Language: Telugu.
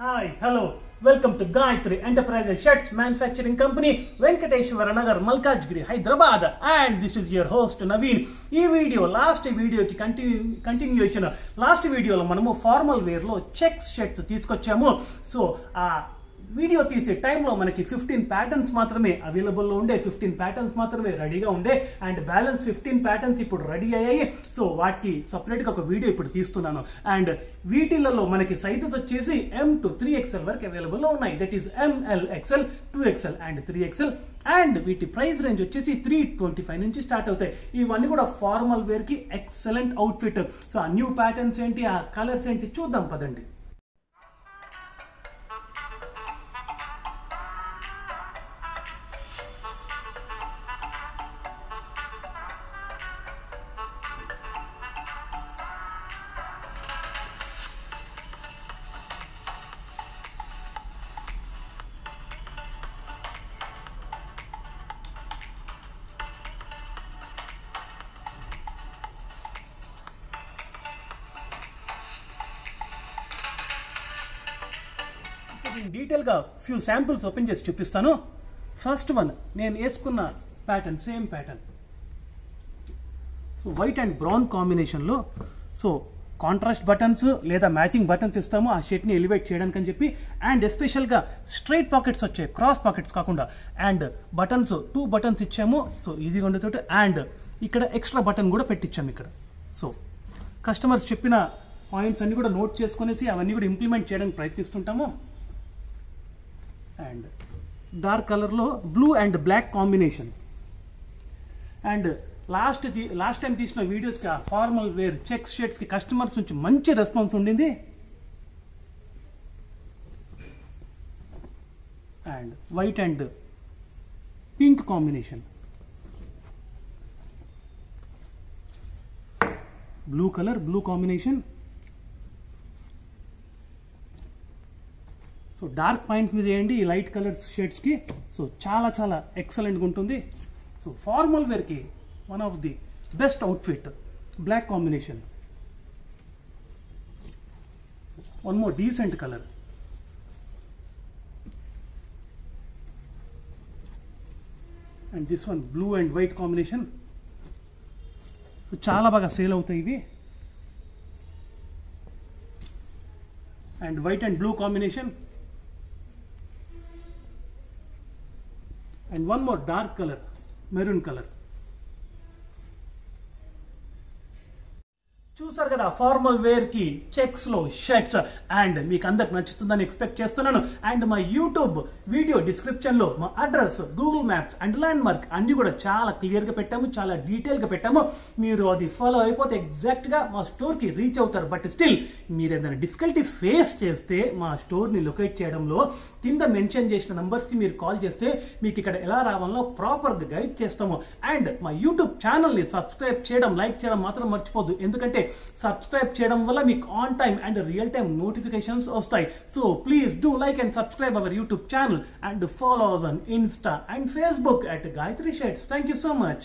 Hi, hello. Welcome to Gayatri Enterprises Shirts Manufacturing Company, Venkateshwara Nagar, Malkajgiri, Hyderabad. And this is your host Naveen. This video, last video ki continuation. Last video lo manamu formal wear lo checks shirts teesukochamu. So video తీసే టైంలో మనకి 15 ప్యాటర్న్స్ మాత్రమే అవైలబుల్లో ఉండే, 15 ప్యాటర్న్స్ మాత్రమే రెడీగా ఉండే అండ్ బ్యాలెన్స్ 15 ప్యాటర్న్స్ ఇప్పుడు రెడీ అయ్యాయి. సో వాటికి సపరేట్గా ఒక వీడియో ఇప్పుడు తీస్తున్నాను. అండ్ వీటిలలో మనకి సైజెస్ వచ్చేసి M to 3XL వరకు అవైలబుల్లో ఉన్నాయి. That is ML, XL, 2XL and 3XL. And వీటి ప్రైస్ రేంజ్ వచ్చేసి 325 నుంచి స్టార్ట్ అవుతాయి. ఇవన్నీ కూడా ఫార్మల్ వేర్ కి ఎక్సలెంట్ అవుట్ఫిట్. సో ఆ న్యూ ప్యాటర్న్స్ ఏంటి, ఆ కలర్స్ ఏంటి చూద్దాం పదండి. డీటెయిల్ గా ఫ్యూ శాంపుల్స్ ఓపెన్ చేసి చూపిస్తాను. ఫస్ట్ వన్ నేను వేసుకున్న pattern, same pattern. So white and brown కాంబినేషన్లో. సో కాంట్రాస్ట్ బటన్స్ లేదా మ్యాచింగ్ బటన్స్ ఇస్తాము ఆ షర్ట్ని ఎలివేట్ చేయడానికి అని చెప్పి. అండ్ ఎస్పెషల్గా స్ట్రైట్ పాకెట్స్ వచ్చాయి, క్రాస్ పాకెట్స్ కాకుండా. అండ్ బటన్స్ 2 బటన్స్ ఇచ్చాము. సో ఇది ఉండేతోటి అండ్ ఇక్కడ ఎక్స్ట్రా బటన్ కూడా పెట్టించాము ఇక్కడ. సో కస్టమర్స్ చెప్పిన పాయింట్స్ అన్ని కూడా నోట్ చేసుకునేసి అవన్నీ కూడా ఇంప్లిమెంట్ చేయడానికి ప్రయత్నిస్తుంటాము. అండ్ డార్క్ కలర్లో blue and black combination. And last time తీసిన వీడియోస్కి ఆ ఫార్మల్ వేర్ చెక్స్ షర్ట్స్కి కస్టమర్స్ నుంచి మంచి రెస్పాన్స్ ఉండింది. And white and pink combination, blue colour, blue combination. So dark points మీద వేయండి ఈ లైట్ కలర్ షేడ్స్కి. సో చాలా చాలా ఎక్సలెంట్గా ఉంటుంది. సో ఫార్మల్ వేర్కి one of the best outfit. Black combination, one more decent colour. And this one blue and white combination. So చాలా బాగా సేల్ అవుతాయి ఇవి. And white and blue combination. And one more dark color, maroon color. చూసారు కదా ఫార్మల్ వేర్ కి చెక్స్ లో షర్ట్స్. అండ్ మీకు అందరికి నచ్చుతుందని ఎక్స్పెక్ట్ చేస్తున్నాను. అండ్ మా యూట్యూబ్ వీడియో డిస్క్రిప్షన్ లో మా address, Google maps and land mark అన్ని కూడా చాలా క్లియర్ గా పెట్టాము, చాలా డీటెయిల్ గా పెట్టాము. మీరు అది ఫాలో అయిపోతే ఎగ్జాక్ట్ గా మా స్టోర్ కి రీచ్ అవుతారు. బట్ స్టిల్ మీరు ఏదైనా డిఫికల్టీ ఫేస్ చేస్తే మా స్టోర్ ని లొకేట్ చేయడంలో కింద మెన్షన్ చేసిన నంబర్స్ కి మీరు కాల్ చేస్తే మీకు ఇక్కడ ఎలా రావాలో ప్రాపర్ గా గైడ్ చేస్తాము. అండ్ మా యూట్యూబ్ ఛానల్ ని సబ్స్క్రైబ్ చేయడం, లైక్ చేయడం మాత్రం మర్చిపోద్దు. ఎందుకంటే సబ్స్క్రైబ్ చేయడం వల్ల మీకు on time and real time notifications వస్తాయి. So please do like and subscribe our YouTube channel and follow us on Insta and Facebook at Gayatri Shirts. Thank you so much.